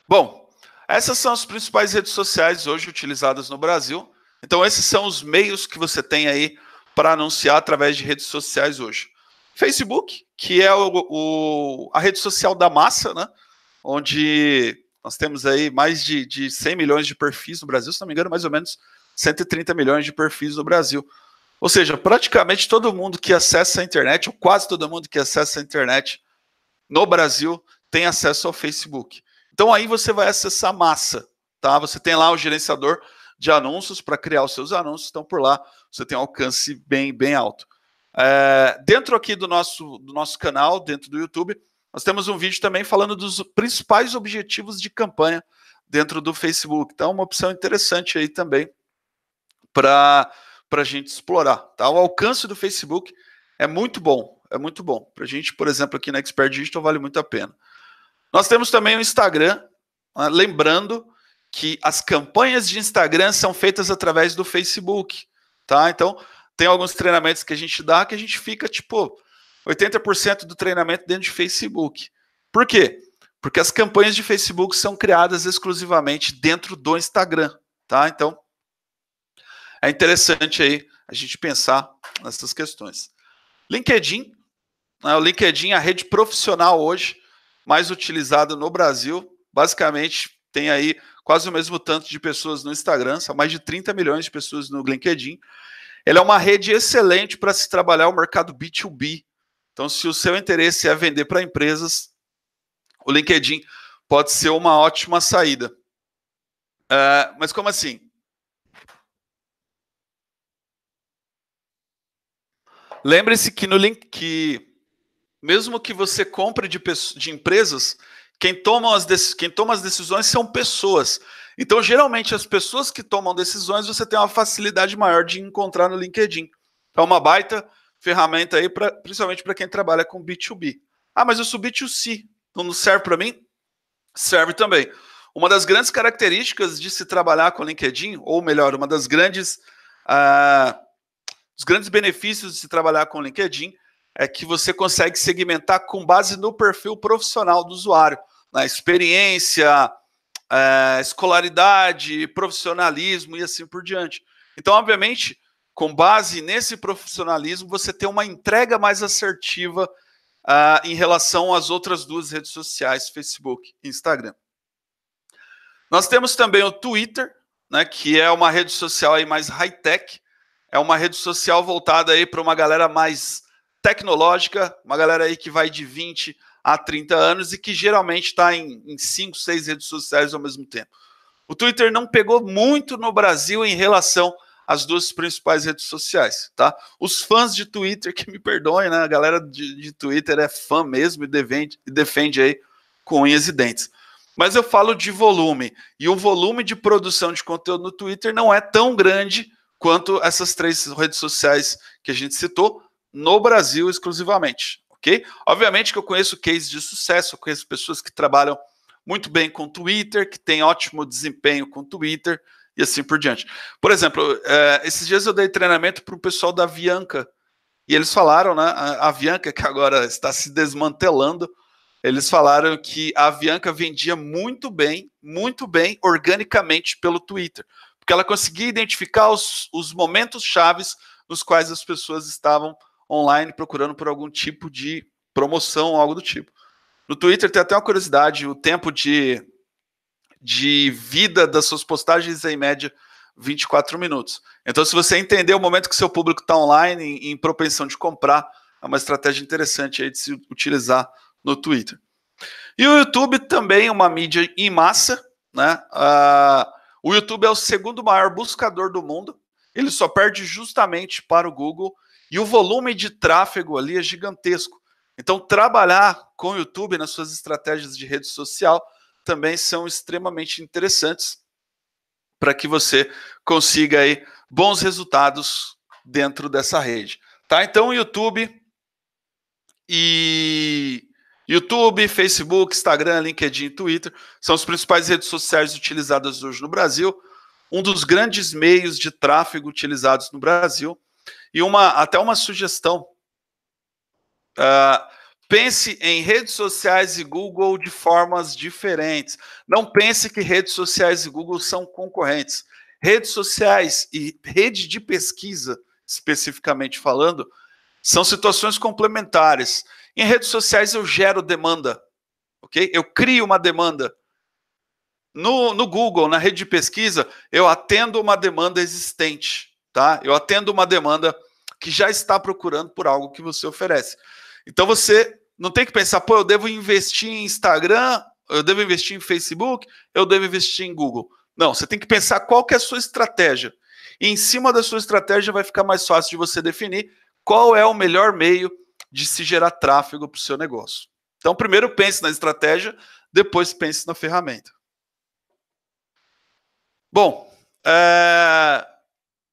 Bom, essas são as principais redes sociais hoje utilizadas no Brasil. Então, esses são os meios que você tem aí para anunciar através de redes sociais hoje. Facebook, que é a rede social da massa, né? Onde nós temos aí mais de 100 milhões de perfis no Brasil, se não me engano, mais ou menos 130 milhões de perfis no Brasil. Ou seja, praticamente todo mundo que acessa a internet, ou quase todo mundo que acessa a internet no Brasil, tem acesso ao Facebook. Então aí você vai acessar a massa, tá? Você tem lá o gerenciador de anúncios para criar os seus anúncios, então por lá você tem um alcance bem alto. Dentro aqui do nosso canal, dentro do YouTube, nós temos um vídeo também falando dos principais objetivos de campanha dentro do Facebook. Então, uma opção interessante aí também para a gente explorar. Tá? O alcance do Facebook é muito bom, Para a gente, por exemplo, aqui na Expert Digital, vale muito a pena. Nós temos também o Instagram, lembrando que as campanhas de Instagram são feitas através do Facebook, tá? Então, tem alguns treinamentos que a gente dá que a gente fica, tipo, 80% do treinamento dentro de Facebook. Por quê? Porque as campanhas de Facebook são criadas exclusivamente dentro do Instagram, tá? Então, é interessante aí a gente pensar nessas questões. LinkedIn, o LinkedIn é a rede profissional hoje mais utilizada no Brasil. Basicamente, tem aí quase o mesmo tanto de pessoas no Instagram, são mais de 30 milhões de pessoas no LinkedIn. Ele é uma rede excelente para se trabalhar o mercado B2B. Então, se o seu interesse é vender para empresas, o LinkedIn pode ser uma ótima saída. Mas como assim? Lembre-se que no link, mesmo que você compre de empresas, quem toma as decisões são pessoas. Então, geralmente, as pessoas que tomam decisões, você tem uma facilidade maior de encontrar no LinkedIn. É uma baita ferramenta aí, principalmente para quem trabalha com B2B. Ah, mas eu sou B2C, não serve para mim? Serve também. Uma das grandes características de se trabalhar com LinkedIn, ou melhor, uma das grandes... os grandes benefícios de se trabalhar com LinkedIn é que você consegue segmentar com base no perfil profissional do usuário, na experiência, escolaridade, profissionalismo e assim por diante. Então, obviamente, com base nesse profissionalismo, você tem uma entrega mais assertiva em relação às outras duas redes sociais, Facebook e Instagram. Nós temos também o Twitter, né, que é uma rede social aí mais high-tech, é uma rede social voltada aí para uma galera mais tecnológica, uma galera aí que vai de 20 a 30 anos e que geralmente está em 5, 6 redes sociais ao mesmo tempo. O Twitter não pegou muito no Brasil em relação às duas principais redes sociais, tá? Os fãs de Twitter, que me perdoem, né? A galera de Twitter é fã mesmo e defende aí com unhas e dentes. Mas eu falo de volume, e o volume de produção de conteúdo no Twitter não é tão grande quanto essas 3 redes sociais que a gente citou, no Brasil exclusivamente, ok? Obviamente que eu conheço cases de sucesso, eu conheço pessoas que trabalham muito bem com Twitter, que têm ótimo desempenho com Twitter e assim por diante. Por exemplo, esses dias eu dei treinamento para o pessoal da Avianca, e eles falaram, né, a Avianca, que agora está se desmantelando, eles falaram que a Avianca vendia muito bem, organicamente pelo Twitter, porque ela conseguia identificar os momentos chaves nos quais as pessoas estavam online procurando por algum tipo de promoção, algo do tipo. No Twitter tem até uma curiosidade, o tempo de vida das suas postagens é em média 24 minutos. Então, se você entender o momento que seu público está online, em propensão de comprar, é uma estratégia interessante aí de se utilizar no Twitter. E o YouTube também é uma mídia em massa, né? O YouTube é o segundo maior buscador do mundo, ele só perde justamente para o Google, e o volume de tráfego ali é gigantesco. Então, trabalhar com o YouTube nas suas estratégias de rede social também são extremamente interessantes para que você consiga aí bons resultados dentro dessa rede. Tá? Então, YouTube, Facebook, Instagram, LinkedIn, Twitter são as principais redes sociais utilizadas hoje no Brasil, um dos grandes meios de tráfego utilizados no Brasil, e até uma sugestão. Pense em redes sociais e Google de formas diferentes. Não pense que redes sociais e Google são concorrentes. Redes sociais e rede de pesquisa, especificamente falando, são situações complementares. Em redes sociais eu gero demanda, ok? Eu crio uma demanda. No Google, na rede de pesquisa, eu atendo uma demanda existente, tá? Eu atendo uma demanda que já está procurando por algo que você oferece. Então você não tem que pensar, pô, eu devo investir em Instagram, eu devo investir em Facebook, eu devo investir em Google. Não, você tem que pensar qual que é a sua estratégia. E em cima da sua estratégia vai ficar mais fácil de você definir qual é o melhor meio de se gerar tráfego para o seu negócio. Então, primeiro pense na estratégia, depois pense na ferramenta. Bom,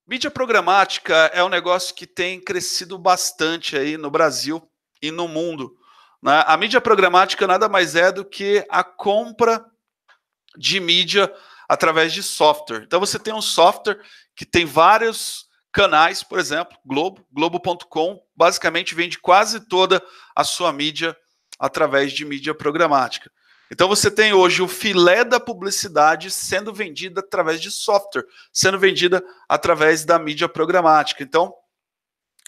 mídia programática é um negócio que tem crescido bastante aí no Brasil e no mundo. Né? A mídia programática nada mais é do que a compra de mídia através de software. Então você tem um software que tem vários canais, por exemplo, Globo.com, basicamente vende quase toda a sua mídia através de mídia programática. Então você tem hoje o filé da publicidade sendo vendida através de software, sendo vendida através da mídia programática. Então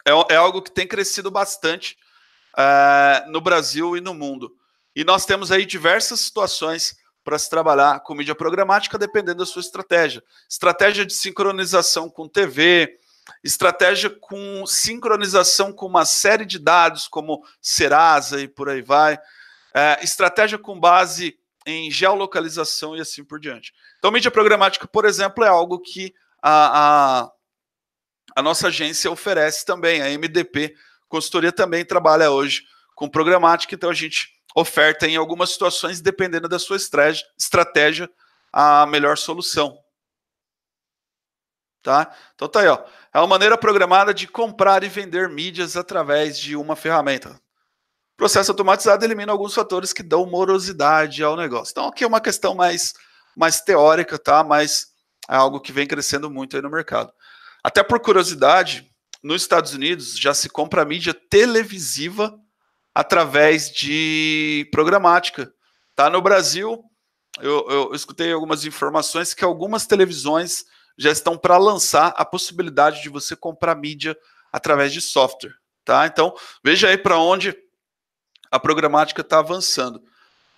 é algo que tem crescido bastante no Brasil e no mundo. E nós temos aí diversas situações para se trabalhar com mídia programática, dependendo da sua estratégia. Estratégia de sincronização com TV, estratégia com sincronização com uma série de dados, como Serasa e por aí vai. Estratégia com base em geolocalização e assim por diante. Então, mídia programática, por exemplo, é algo que a nossa agência oferece também. A MDP Consultoria também trabalha hoje com programática, então a gente oferta em algumas situações, dependendo da sua estratégia, a melhor solução. Tá? Então tá aí, ó. É uma maneira programada de comprar e vender mídias através de uma ferramenta. O processo automatizado elimina alguns fatores que dão morosidade ao negócio. Então aqui é uma questão mais teórica, tá? Mas é algo que vem crescendo muito aí no mercado. Até por curiosidade, nos Estados Unidos já se compra mídia televisiva através de programática. Tá? No Brasil, eu escutei algumas informações que algumas televisões já estão para lançar a possibilidade de você comprar mídia através de software. Tá? Então, veja aí para onde a programática está avançando.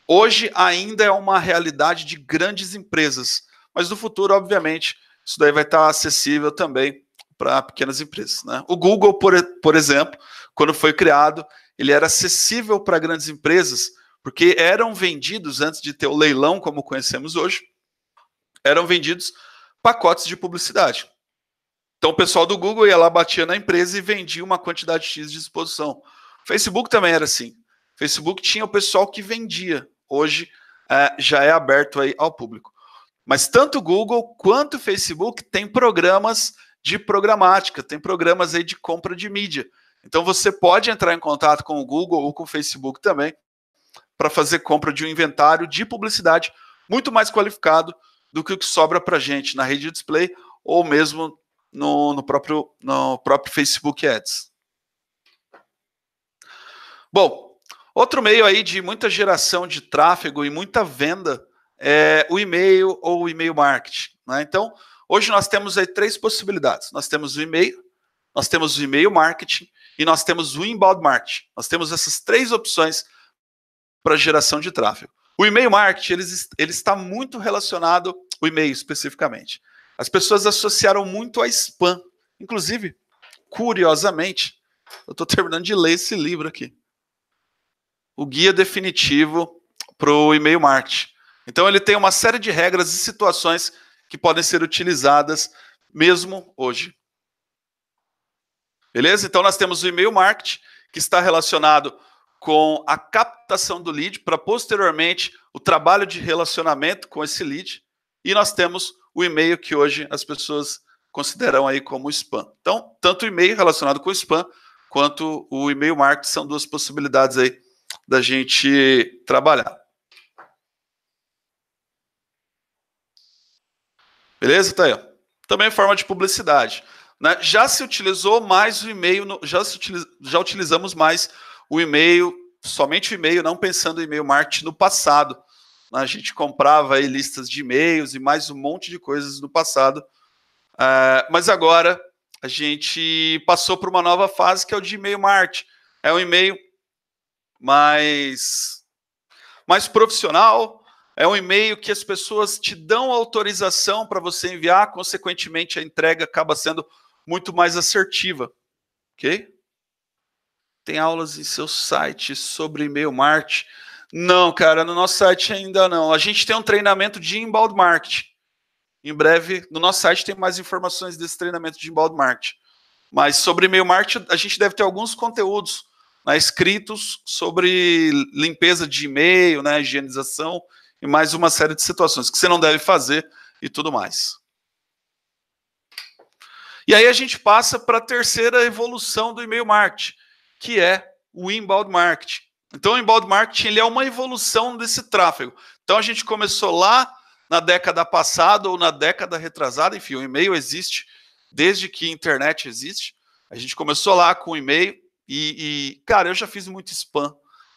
Hoje ainda é uma realidade de grandes empresas, mas no futuro, obviamente, isso daí vai estar acessível também para pequenas empresas. Né? O Google, por exemplo, quando foi criado, ele era acessível para grandes empresas, porque eram vendidos, antes de ter o leilão como conhecemos hoje, eram vendidos pacotes de publicidade. Então o pessoal do Google ia lá, batia na empresa e vendia uma quantidade X de exposição. O Facebook também era assim. O Facebook tinha o pessoal que vendia. Hoje já é aberto aí ao público. Mas tanto o Google quanto o Facebook tem programas de programática, tem programas aí de compra de mídia. Então você pode entrar em contato com o Google ou com o Facebook também para fazer compra de um inventário de publicidade muito mais qualificado do que o que sobra para a gente na rede de display ou mesmo no próprio Facebook Ads. Bom, outro meio aí de muita geração de tráfego e muita venda é o e-mail ou o e-mail marketing. Né? Então, hoje nós temos aí 3 possibilidades. Nós temos o e-mail, nós temos o e-mail marketing e nós temos o inbound marketing. Nós temos essas 3 opções para geração de tráfego. O e-mail marketing, ele está muito relacionado, o e-mail especificamente. As pessoas associaram muito a spam. Inclusive, curiosamente, eu estou terminando de ler esse livro aqui. O Guia Definitivo para o E-mail Marketing. Então, ele tem uma série de regras e situações que podem ser utilizadas mesmo hoje. Beleza? Então, nós temos o e-mail marketing, que está relacionado com a captação do lead, para posteriormente o trabalho de relacionamento com esse lead. E nós temos o e-mail, que hoje as pessoas consideram aí como spam. Então, tanto o e-mail relacionado com o spam, quanto o e-mail marketing são duas possibilidades aí da gente trabalhar. Beleza? Tá aí, ó. Também forma de publicidade. Né? Já se utilizou mais o e-mail, já utilizamos mais o e-mail, somente o e-mail, não pensando em e-mail marketing no passado. Né? A gente comprava aí listas de e-mails e mais um monte de coisas no passado. Mas agora a gente passou por uma nova fase, que é o de e-mail marketing. É um e-mail mais profissional, é um e-mail que as pessoas te dão autorização para você enviar, consequentemente a entrega acaba sendo muito mais assertiva, ok? Tem aulas em seu site sobre e-mail marketing? Não, cara, no nosso site ainda não. A gente tem um treinamento de inbound marketing. Em breve, no nosso site tem mais informações desse treinamento de inbound marketing. Mas sobre e-mail marketing, a gente deve ter alguns conteúdos, né, escritos sobre limpeza de e-mail, né, higienização e mais uma série de situações que você não deve fazer e tudo mais. E aí a gente passa para a terceira evolução do e-mail marketing, que é o inbound marketing. Então o inbound marketing, ele é uma evolução desse tráfego. Então a gente começou lá na década passada ou na década retrasada, enfim, o e-mail existe desde que a internet existe. A gente começou lá com o e-mail e, cara, eu já fiz muito spam.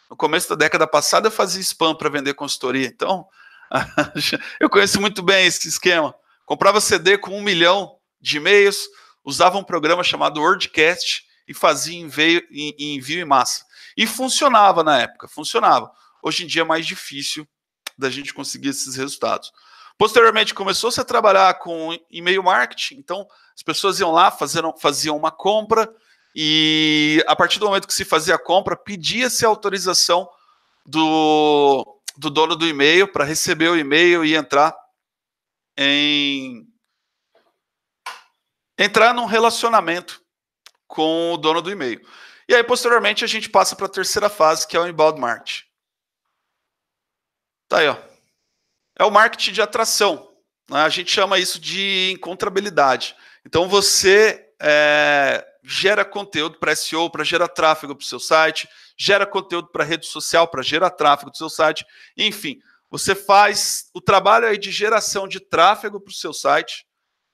No começo da década passada eu fazia spam para vender consultoria. Então, eu conheço muito bem esse esquema. Comprava CD com 1 milhão de e-mails, usava um programa chamado WordCast e fazia envio em massa. E funcionava na época, funcionava. Hoje em dia é mais difícil da gente conseguir esses resultados. Posteriormente, começou-se a trabalhar com e-mail marketing, então as pessoas iam lá, faziam uma compra, e a partir do momento que se fazia a compra, pedia-se a autorização do dono do e-mail para receber o e-mail e entrar num relacionamento com o dono do e-mail. E aí, posteriormente, a gente passa para a terceira fase, que é o inbound marketing. Tá aí, ó. É o marketing de atração. Né? A gente chama isso de encontrabilidade. Então, você gera conteúdo para SEO, para gerar tráfego para o seu site, gera conteúdo para rede social, para gerar tráfego para o seu site. Enfim, você faz o trabalho aí de geração de tráfego para o seu site,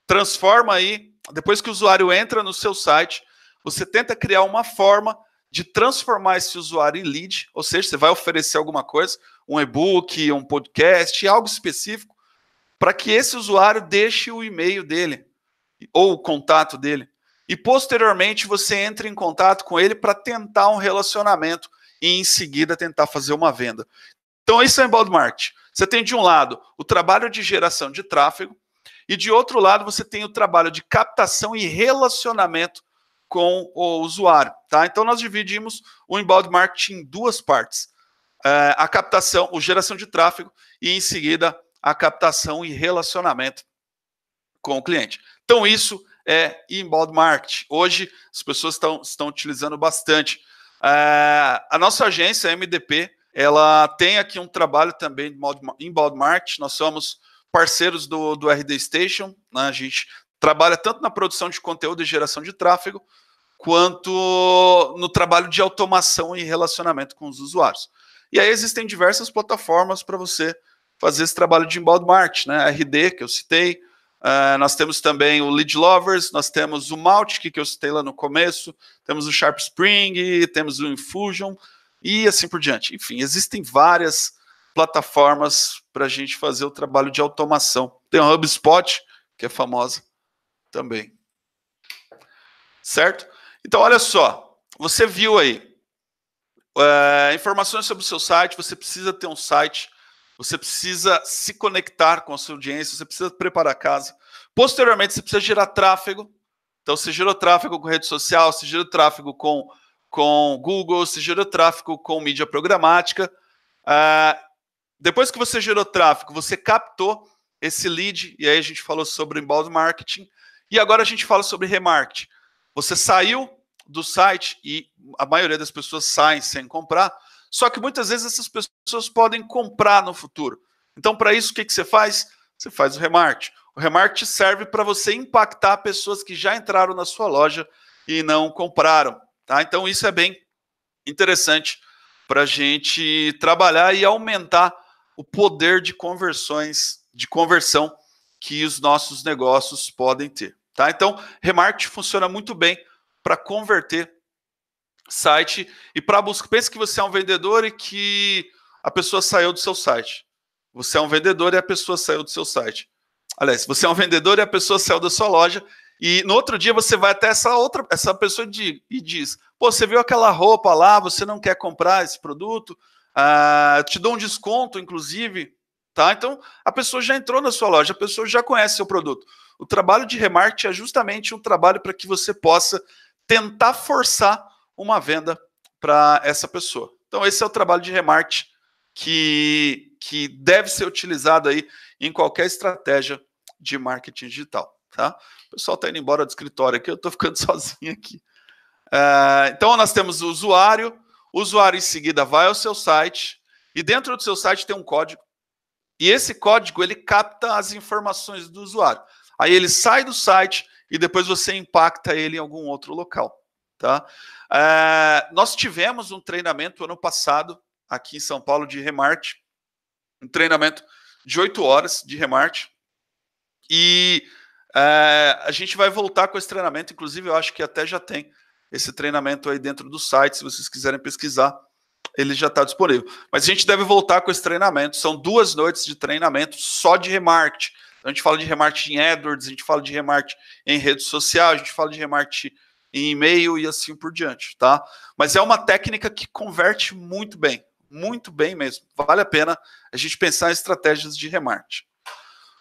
transforma aí, depois que o usuário entra no seu site, você tenta criar uma forma de transformar esse usuário em lead, ou seja, você vai oferecer alguma coisa, um e-book, um podcast, algo específico, para que esse usuário deixe o e-mail dele, ou o contato dele. E, posteriormente, você entra em contato com ele para tentar um relacionamento e, em seguida, tentar fazer uma venda. Então, isso é inbound marketing. Você tem, de um lado, o trabalho de geração de tráfego, e, de outro lado, você tem o trabalho de captação e relacionamento com o usuário. Tá? Então, nós dividimos o inbound marketing em duas partes. A captação, a geração de tráfego e, em seguida, a captação e relacionamento com o cliente. Então, isso é inbound marketing. Hoje, as pessoas estão utilizando bastante. A nossa agência, a MDP, ela tem aqui um trabalho também de inbound marketing. Nós somos parceiros do RD Station. Né? A gente trabalha tanto na produção de conteúdo e geração de tráfego, quanto no trabalho de automação e relacionamento com os usuários. E aí existem diversas plataformas para você fazer esse trabalho de inbound marketing, né? RD, que eu citei, nós temos também o Lead Lovers, nós temos o Mautic, que eu citei lá no começo, temos o Sharp Spring, temos o Infusion, e assim por diante. Enfim, existem várias plataformas para a gente fazer o trabalho de automação. Tem o HubSpot, que é famosa também. Certo? Então, olha só, você viu aí, Informações sobre o seu site, você precisa ter um site, você precisa se conectar com a sua audiência, você precisa preparar a casa. Posteriormente, você precisa gerar tráfego. Então, você gerou tráfego com rede social, você gerou tráfego com Google, você gerou tráfego com mídia programática. Depois que você gerou tráfego, você captou esse lead, e aí a gente falou sobre inbound marketing, e agora a gente fala sobre remarketing. Você saiu do site, e a maioria das pessoas saem sem comprar, só que muitas vezes essas pessoas podem comprar no futuro. Então, para isso, o que você faz? Você faz o remarketing. O remarketing serve para você impactar pessoas que já entraram na sua loja e não compraram. Tá? Então, isso é bem interessante para a gente trabalhar e aumentar o poder de conversão que os nossos negócios podem ter. Tá? Então, remarketing funciona muito bem para converter site e para buscar. Pense que você é um vendedor e que a pessoa saiu do seu site. Você é um vendedor e a pessoa saiu do seu site. Aliás, você é um vendedor e a pessoa saiu da sua loja e no outro dia você vai até essa pessoa e diz: pô, você viu aquela roupa lá, você não quer comprar esse produto? Te dou um desconto, inclusive. Tá? Então, a pessoa já entrou na sua loja, a pessoa já conhece seu produto. O trabalho de remarketing é justamente um trabalho para que você possa tentar forçar uma venda para essa pessoa. Então, esse é o trabalho de remarketing que deve ser utilizado aí em qualquer estratégia de marketing digital. Tá? O pessoal está indo embora do escritório aqui, eu estou ficando sozinho aqui. Então, nós temos o usuário em seguida vai ao seu site, e dentro do seu site tem um código, e esse código ele capta as informações do usuário. Aí ele sai do site e depois você impacta ele em algum outro local. Tá? Nós tivemos um treinamento ano passado, aqui em São Paulo, de remarketing, um treinamento de 8 horas de remarketing, e a gente vai voltar com esse treinamento, inclusive eu acho que até já tem esse treinamento aí dentro do site, se vocês quiserem pesquisar, ele já está disponível. Mas a gente deve voltar com esse treinamento, são 2 noites de treinamento só de remarketing. Então, a gente fala de remarketing em AdWords, a gente fala de remarketing em rede social, a gente fala de remarketing em e-mail e assim por diante, tá? Mas é uma técnica que converte muito bem mesmo. Vale a pena a gente pensar em estratégias de remarketing.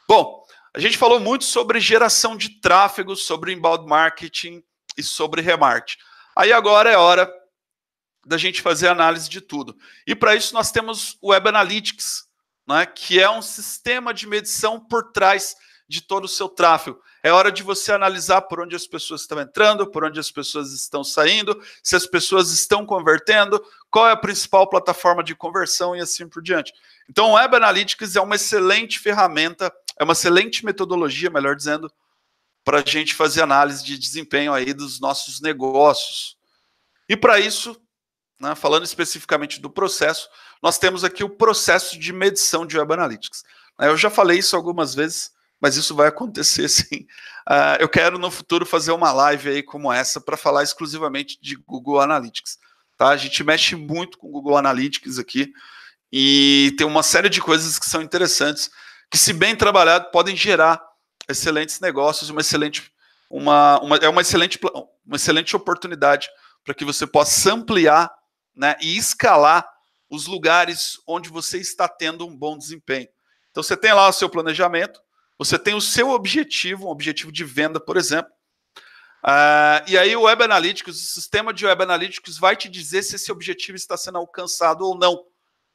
Bom, a gente falou muito sobre geração de tráfego, sobre inbound marketing e sobre remarketing. Aí agora é hora da gente fazer análise de tudo. E para isso nós temos o Web Analytics, né, que é um sistema de medição por trás de todo o seu tráfego. É hora de você analisar por onde as pessoas estão entrando, por onde as pessoas estão saindo, se as pessoas estão convertendo, qual é a principal plataforma de conversão e assim por diante. Então, o Web Analytics é uma excelente ferramenta, é uma excelente metodologia, melhor dizendo, para a gente fazer análise de desempenho aí dos nossos negócios. E para isso, né, falando especificamente do processo, nós temos aqui o processo de medição de Web Analytics. Eu já falei isso algumas vezes, mas isso vai acontecer sim. Eu quero no futuro fazer uma live aí como essa para falar exclusivamente de Google Analytics. Tá? A gente mexe muito com Google Analytics aqui e tem uma série de coisas que são interessantes, que se bem trabalhado podem gerar excelentes negócios, uma excelente oportunidade para que você possa ampliar, né, e escalar os lugares onde você está tendo um bom desempenho. Então você tem lá o seu planejamento, você tem o seu objetivo, um objetivo de venda, por exemplo, e aí o Web Analytics, o sistema de Web Analytics vai te dizer se esse objetivo está sendo alcançado ou não.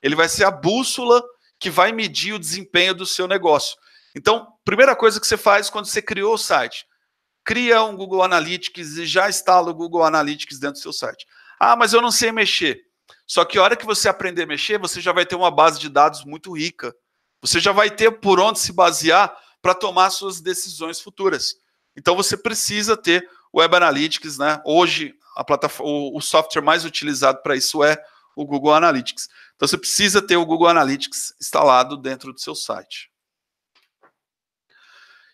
Ele vai ser a bússola que vai medir o desempenho do seu negócio. Então, primeira coisa que você faz quando você criou o site, cria um Google Analytics e já instala o Google Analytics dentro do seu site. Ah, mas eu não sei mexer. Só que a hora que você aprender a mexer, você já vai ter uma base de dados muito rica. Você já vai ter por onde se basear para tomar suas decisões futuras. Então, você precisa ter o Web Analytics, né? Hoje, o software mais utilizado para isso é o Google Analytics. Então, você precisa ter o Google Analytics instalado dentro do seu site.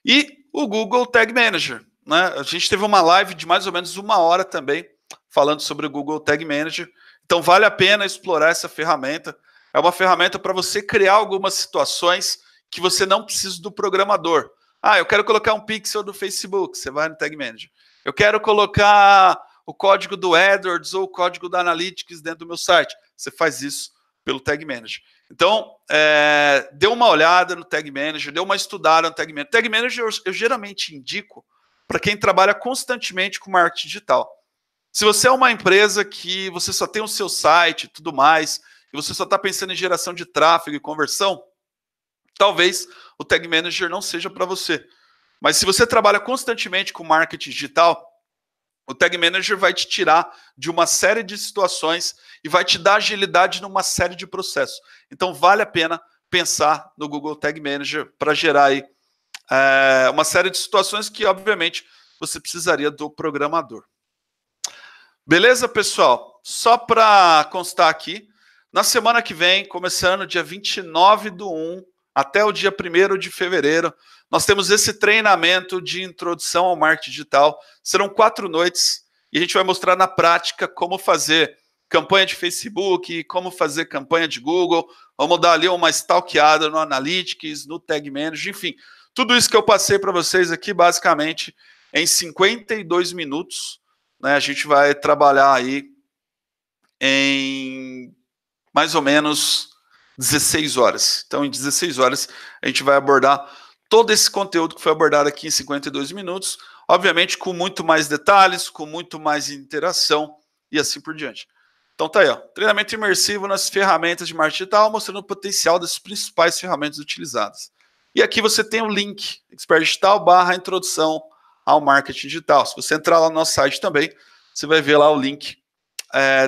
E o Google Tag Manager, né? A gente teve uma live de mais ou menos 1 hora também, falando sobre o Google Tag Manager. Então, vale a pena explorar essa ferramenta. É uma ferramenta para você criar algumas situações que você não precisa do programador. Ah, eu quero colocar um pixel do Facebook, você vai no Tag Manager. Eu quero colocar o código do AdWords ou o código da Analytics dentro do meu site. Você faz isso pelo Tag Manager. Então, dê uma olhada no Tag Manager, dê uma estudada no Tag Manager. Tag Manager eu geralmente indico para quem trabalha constantemente com marketing digital. Se você é uma empresa que você só tem o seu site e tudo mais, e você só está pensando em geração de tráfego e conversão, talvez o Tag Manager não seja para você. Mas se você trabalha constantemente com marketing digital, o Tag Manager vai te tirar de uma série de situações e vai te dar agilidade numa série de processos. Então, vale a pena pensar no Google Tag Manager para gerar aí, uma série de situações que, obviamente, você precisaria do programador. Beleza, pessoal? Só para constar aqui, na semana que vem, começando dia 29/1 até o dia 1º de fevereiro, nós temos esse treinamento de introdução ao marketing digital. Serão 4 noites e a gente vai mostrar na prática como fazer campanha de Facebook, como fazer campanha de Google. Vamos dar ali uma stalkeada no Analytics, no Tag Manager, enfim. Tudo isso que eu passei para vocês aqui, basicamente, em 52 minutos. Né, a gente vai trabalhar aí em mais ou menos 16 horas. Então, em 16 horas, a gente vai abordar todo esse conteúdo que foi abordado aqui em 52 minutos, obviamente com muito mais detalhes, com muito mais interação e assim por diante. Então tá aí, ó, treinamento imersivo nas ferramentas de marketing digital, mostrando o potencial das principais ferramentas utilizadas. E aqui você tem o link, Expert Digital / introdução ao marketing digital. Se você entrar lá no nosso site também, você vai ver lá o link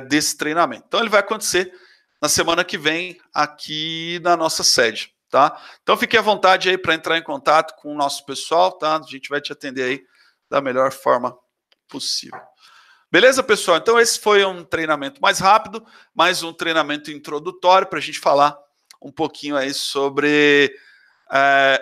desse treinamento. Então ele vai acontecer na semana que vem aqui na nossa sede, tá? Então fique à vontade aí para entrar em contato com o nosso pessoal, tá? A gente vai te atender aí da melhor forma possível. Beleza, pessoal? Então esse foi um treinamento mais rápido, mais um treinamento introdutório para a gente falar um pouquinho aí sobre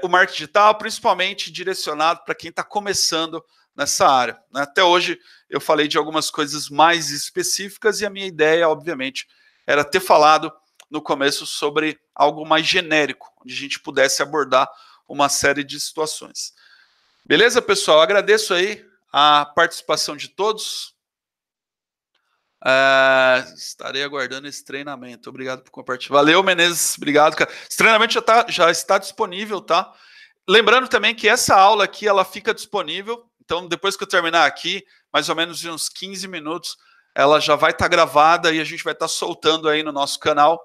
o marketing digital, principalmente direcionado para quem está começando nessa área. Né? Até hoje eu falei de algumas coisas mais específicas e a minha ideia, obviamente, era ter falado no começo sobre algo mais genérico, onde a gente pudesse abordar uma série de situações. Beleza, pessoal? Agradeço aí a participação de todos. Estarei aguardando esse treinamento. Obrigado por compartilhar. Valeu, Menezes. Obrigado, cara. Esse treinamento já está disponível, tá? Lembrando também que essa aula aqui, ela fica disponível. Então, depois que eu terminar aqui, mais ou menos em uns 15 minutos, ela já vai estar gravada e a gente vai estar soltando aí no nosso canal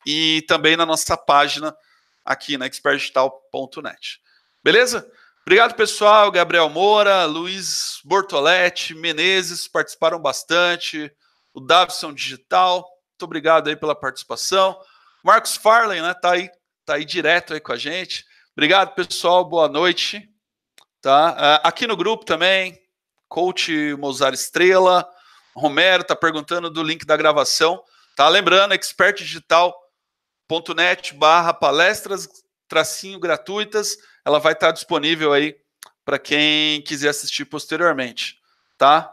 e também na nossa página aqui na expertdigital.net. Beleza? Obrigado, pessoal. Gabriel Moura, Luiz Bortoletti, Menezes participaram bastante. O Davison Digital, muito obrigado aí pela participação. Marcos Farley, né, tá aí direto aí com a gente. Obrigado, pessoal. Boa noite. Tá? Aqui no grupo também, Coach Mozart Estrela, Romero está perguntando do link da gravação. Tá? Lembrando, expertdigital.net/palestras-gratuitas. Ela vai estar disponível aí para quem quiser assistir posteriormente. Tá?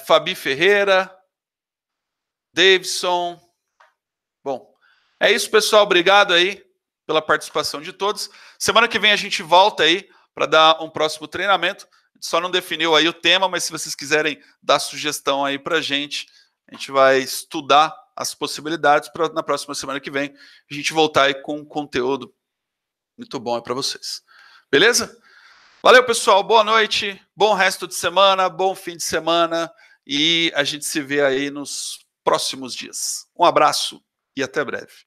Fabi Ferreira, Davidson. Bom, é isso, pessoal. Obrigado aí pela participação de todos. Semana que vem a gente volta aí para dar um próximo treinamento. Só não definiu aí o tema, mas se vocês quiserem dar sugestão aí para a gente vai estudar as possibilidades para na próxima semana que vem a gente voltar aí com um conteúdo muito bom para vocês. Beleza? Valeu, pessoal. Boa noite, bom resto de semana, bom fim de semana e a gente se vê aí nos próximos dias. Um abraço e até breve.